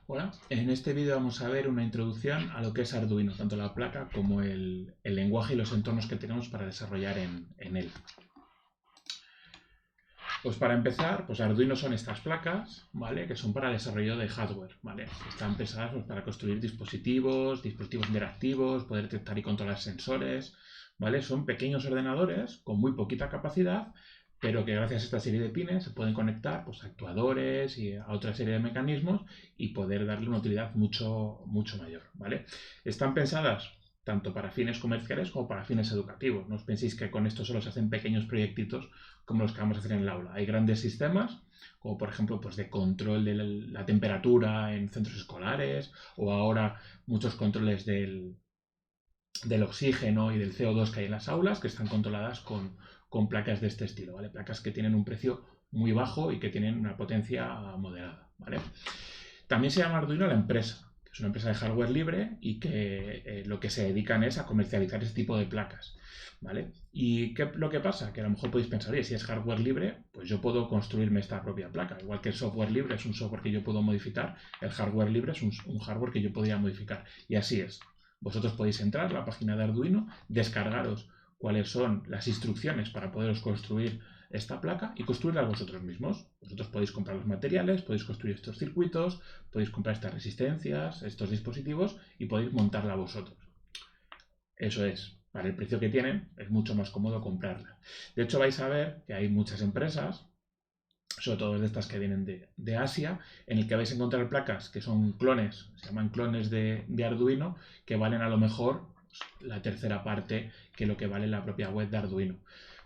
Hola, en este vídeo vamos a ver una introducción a lo que es Arduino, tanto la placa como el lenguaje y los entornos que tenemos para desarrollar en él. Pues para empezar, pues Arduino son estas placas, ¿vale? Que son para el desarrollo de hardware, ¿vale? Están pensadas pues, para construir dispositivos interactivos, poder detectar y controlar sensores, ¿vale? Son pequeños ordenadores con muy poquita capacidad, pero que gracias a esta serie de pines se pueden conectar pues, a actuadores y a otra serie de mecanismos y poder darle una utilidad mucho mayor, ¿vale? Están pensadas tanto para fines comerciales como para fines educativos. No os penséis que con esto solo se hacen pequeños proyectitos como los que vamos a hacer en el aula. Hay grandes sistemas, como por ejemplo pues de control de la temperatura en centros escolares, o ahora muchos controles del oxígeno y del CO2 que hay en las aulas, que están controladas con placas de este estilo, ¿vale? Placas que tienen un precio muy bajo y que tienen una potencia moderada, ¿vale? También se llama Arduino la empresa, que es una empresa de hardware libre y que lo que se dedican es a comercializar este tipo de placas, ¿vale? ¿Y qué lo que pasa? Que a lo mejor podéis pensar, oye, si es hardware libre, pues yo puedo construirme esta propia placa. Igual que el software libre es un software que yo puedo modificar, el hardware libre es un hardware que yo podría modificar. Y así es. Vosotros podéis entrar a la página de Arduino, descargaros cuáles son las instrucciones para poderos construir esta placa y construirla vosotros mismos. Vosotros podéis comprar los materiales, podéis construir estos circuitos, podéis comprar estas resistencias, estos dispositivos y podéis montarla vosotros. Eso es, para el precio que tienen es mucho más cómodo comprarla. De hecho vais a ver que hay muchas empresas, sobre todo de estas que vienen de Asia, en el que vais a encontrar placas que son clones, se llaman clones de Arduino, que valen a lo mejor la tercera parte que lo que vale la propia web de Arduino.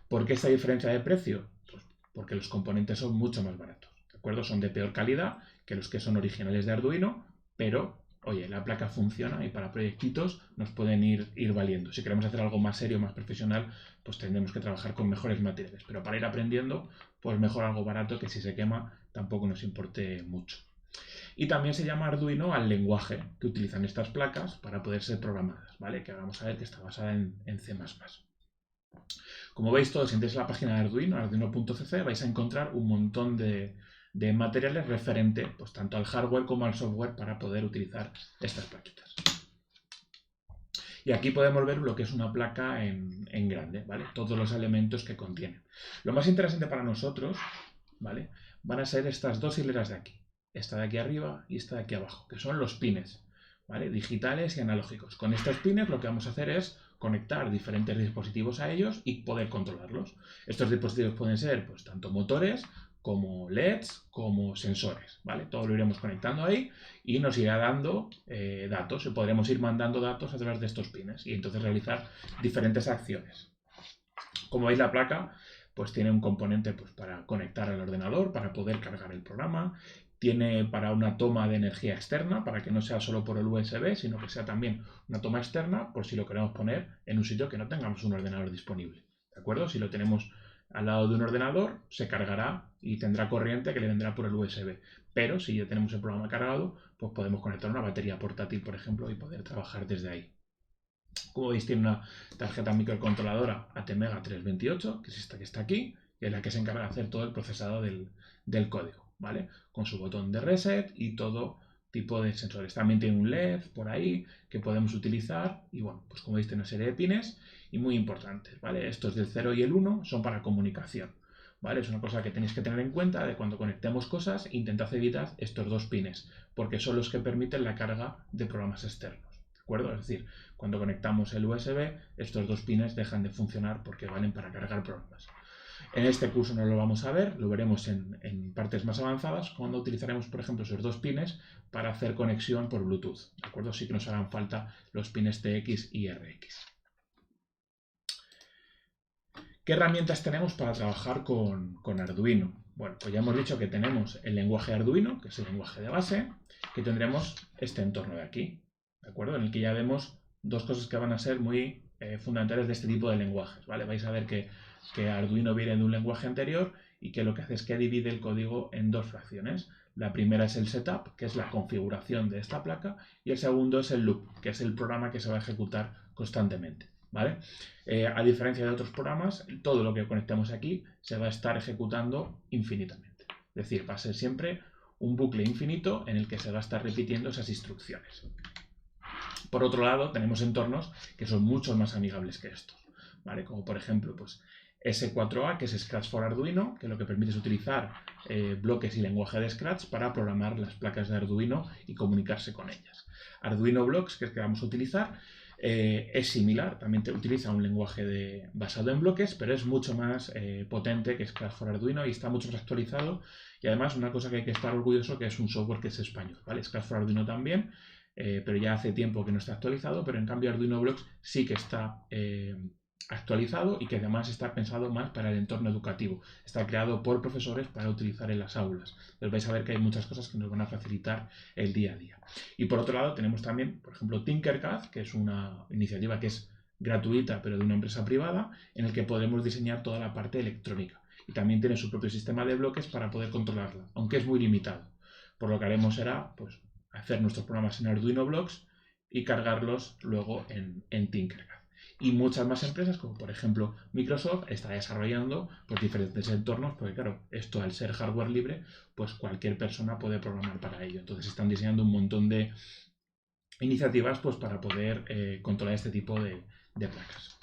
¿Por qué esta diferencia de precio? Pues porque los componentes son mucho más baratos, ¿de acuerdo? Son de peor calidad que los que son originales de Arduino, pero, oye, la placa funciona y para proyectitos nos pueden ir valiendo. Si queremos hacer algo más serio, más profesional, pues tendremos que trabajar con mejores materiales. Pero para ir aprendiendo, pues mejor algo barato que si se quema tampoco nos importe mucho. Y también se llama Arduino al lenguaje que utilizan estas placas para poder ser programadas, ¿vale? Que vamos a ver que está basada en C++. Como veis todos, si entráis a la página de Arduino, arduino.cc, vais a encontrar un montón de materiales referente pues, tanto al hardware como al software para poder utilizar estas plaquitas. Y aquí podemos ver lo que es una placa en grande, ¿vale? Todos los elementos que contiene. Lo más interesante para nosotros, ¿vale? Van a ser estas dos hileras de aquí. Esta de aquí arriba y esta de aquí abajo, que son los pines, ¿vale? Digitales y analógicos. Con estos pines lo que vamos a hacer es conectar diferentes dispositivos a ellos y poder controlarlos. Estos dispositivos pueden ser pues, tanto motores como LEDs, como sensores, ¿vale? Todo lo iremos conectando ahí y nos irá dando datos y podremos ir mandando datos a través de estos pines y entonces realizar diferentes acciones. Como veis la placa pues tiene un componente pues, para conectar al ordenador, para poder cargar el programa, tiene para una toma de energía externa, para que no sea solo por el USB, sino que sea también una toma externa por si lo queremos poner en un sitio que no tengamos un ordenador disponible. ¿De acuerdo? Si lo tenemos al lado de un ordenador, se cargará y tendrá corriente que le vendrá por el USB. Pero si ya tenemos el programa cargado, pues podemos conectar una batería portátil, por ejemplo, y poder trabajar desde ahí. Como veis, tiene una tarjeta microcontroladora ATmega 328, que es esta que está aquí, que es la que se encarga de hacer todo el procesado del código, ¿vale? Con su botón de reset y todo tipo de sensores. También tiene un LED por ahí que podemos utilizar y bueno, pues como veis tiene una serie de pines y muy importantes, ¿vale? Estos del 0 y el 1 son para comunicación, ¿vale? Es una cosa que tenéis que tener en cuenta de cuando conectemos cosas, intentad evitar estos dos pines, porque son los que permiten la carga de programas externos. ¿De acuerdo? Es decir, cuando conectamos el USB, estos dos pines dejan de funcionar porque valen para cargar programas. En este curso no lo vamos a ver, lo veremos en partes más avanzadas, cuando utilizaremos, por ejemplo, esos dos pines para hacer conexión por Bluetooth. ¿De acuerdo? Sí que nos harán falta los pines TX y RX. ¿Qué herramientas tenemos para trabajar con Arduino? Bueno, pues ya hemos dicho que tenemos el lenguaje Arduino, que es el lenguaje de base, que tendremos este entorno de aquí, ¿de acuerdo? En el que ya vemos dos cosas que van a ser muy fundamentales de este tipo de lenguajes, ¿vale? Vais a ver que Arduino viene de un lenguaje anterior y que lo que hace es que divide el código en dos fracciones. La primera es el setup, que es la configuración de esta placa, y el segundo es el loop, que es el programa que se va a ejecutar constantemente, ¿vale? A diferencia de otros programas, todo lo que conectemos aquí se va a estar ejecutando infinitamente. Es decir, va a ser siempre un bucle infinito en el que se va a estar repitiendo esas instrucciones. Por otro lado, tenemos entornos que son mucho más amigables que estos, ¿vale? Como por ejemplo, pues S4A, que es Scratch for Arduino, que lo que permite es utilizar bloques y lenguaje de Scratch para programar las placas de Arduino y comunicarse con ellas. Arduino Blocks, que es que vamos a utilizar, es similar, también utiliza un lenguaje basado en bloques, pero es mucho más potente que Scratch for Arduino y está mucho más actualizado. Y además, una cosa que hay que estar orgulloso, que es un software que es español, ¿vale? Scratch for Arduino también, pero ya hace tiempo que no está actualizado, pero en cambio Arduino Blocks sí que está actualizado y que además está pensado más para el entorno educativo. Está creado por profesores para utilizar en las aulas. Entonces vais a ver que hay muchas cosas que nos van a facilitar el día a día. Y por otro lado tenemos también, por ejemplo, Tinkercad, que es una iniciativa que es gratuita pero de una empresa privada, en el que podemos diseñar toda la parte electrónica. Y también tiene su propio sistema de bloques para poder controlarla, aunque es muy limitado. Por lo que haremos será pues, hacer nuestros programas en Arduino Blocks y cargarlos luego en Tinkercad. Y muchas más empresas, como por ejemplo Microsoft, está desarrollando pues, diferentes entornos, porque claro, esto al ser hardware libre, pues cualquier persona puede programar para ello. Entonces están diseñando un montón de iniciativas pues, para poder controlar este tipo de placas.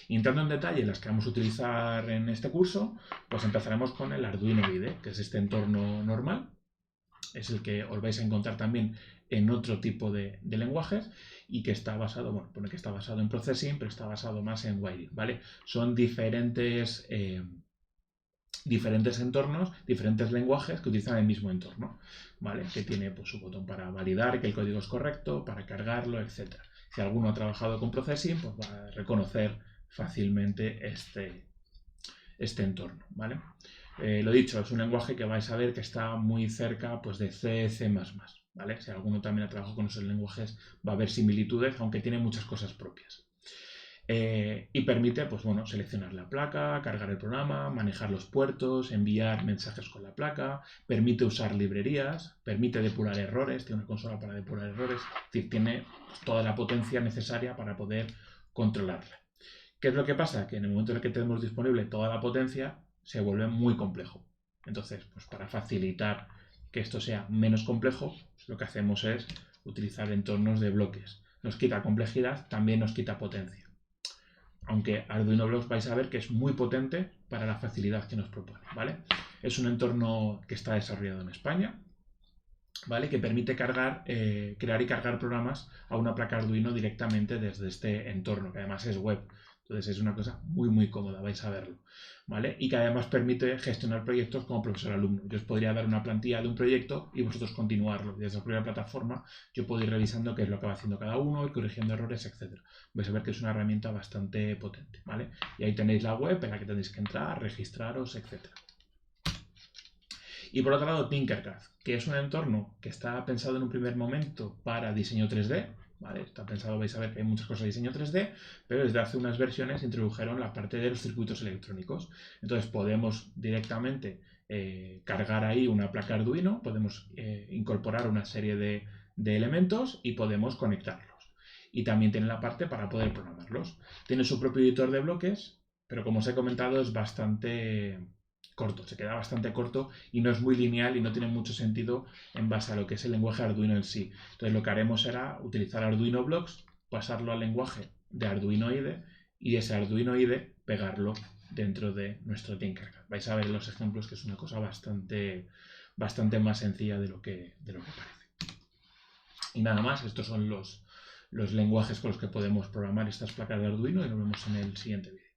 Y entrando en detalle en las que vamos a utilizar en este curso, pues empezaremos con el Arduino IDE, que es este entorno normal. Es el que os vais a encontrar también en otro tipo de lenguajes y que está basado, bueno, pone que está basado en Processing, pero está basado más en Wiring, ¿vale? Son diferentes entornos, diferentes lenguajes que utilizan el mismo entorno, ¿vale? Que tiene pues, su botón para validar que el código es correcto, para cargarlo, etc. Si alguno ha trabajado con Processing, pues va a reconocer fácilmente este entorno, ¿vale? Lo dicho, es un lenguaje que vais a ver que está muy cerca pues, de C, C++, ¿vale? Si alguno también ha trabajado con esos lenguajes va a haber similitudes, aunque tiene muchas cosas propias. Y permite pues, bueno, seleccionar la placa, cargar el programa, manejar los puertos, enviar mensajes con la placa, permite usar librerías, permite depurar errores, tiene una consola para depurar errores, es decir, tiene toda la potencia necesaria para poder controlarla. ¿Qué es lo que pasa? Que en el momento en el que tenemos disponible toda la potencia, se vuelve muy complejo. Entonces, pues para facilitar que esto sea menos complejo, lo que hacemos es utilizar entornos de bloques. Nos quita complejidad, también nos quita potencia. Aunque Arduino Blocks vais a ver que es muy potente para la facilidad que nos propone, ¿vale? Es un entorno que está desarrollado en España, ¿vale? Que permite crear y cargar programas a una placa Arduino directamente desde este entorno, que además es web. Entonces es una cosa muy muy cómoda, vais a verlo, ¿vale? Y que además permite gestionar proyectos como profesor-alumno. Yo os podría dar una plantilla de un proyecto y vosotros continuarlo. Desde la propia plataforma yo puedo ir revisando qué es lo que va haciendo cada uno, ir corrigiendo errores, etc. Vais a ver que es una herramienta bastante potente, ¿vale? Y ahí tenéis la web en la que tenéis que entrar, registraros, etc. Y por otro lado, Tinkercad, que es un entorno que está pensado en un primer momento para diseño 3D, ¿vale? Está pensado, vais a ver que hay muchas cosas de diseño 3D, pero desde hace unas versiones introdujeron la parte de los circuitos electrónicos. Entonces podemos directamente cargar ahí una placa Arduino, podemos incorporar una serie de elementos y podemos conectarlos. Y también tiene la parte para poder programarlos. Tiene su propio editor de bloques, pero como os he comentado es bastante corto, se queda bastante corto y no es muy lineal y no tiene mucho sentido en base a lo que es el lenguaje Arduino en sí. Entonces lo que haremos será utilizar Arduino Blocks, pasarlo al lenguaje de Arduino IDE y ese Arduino IDE pegarlo dentro de nuestro Tinkercad. Vais a ver en los ejemplos que es una cosa bastante más sencilla de lo que parece. Y nada más, estos son los lenguajes con los que podemos programar estas placas de Arduino y nos vemos en el siguiente vídeo.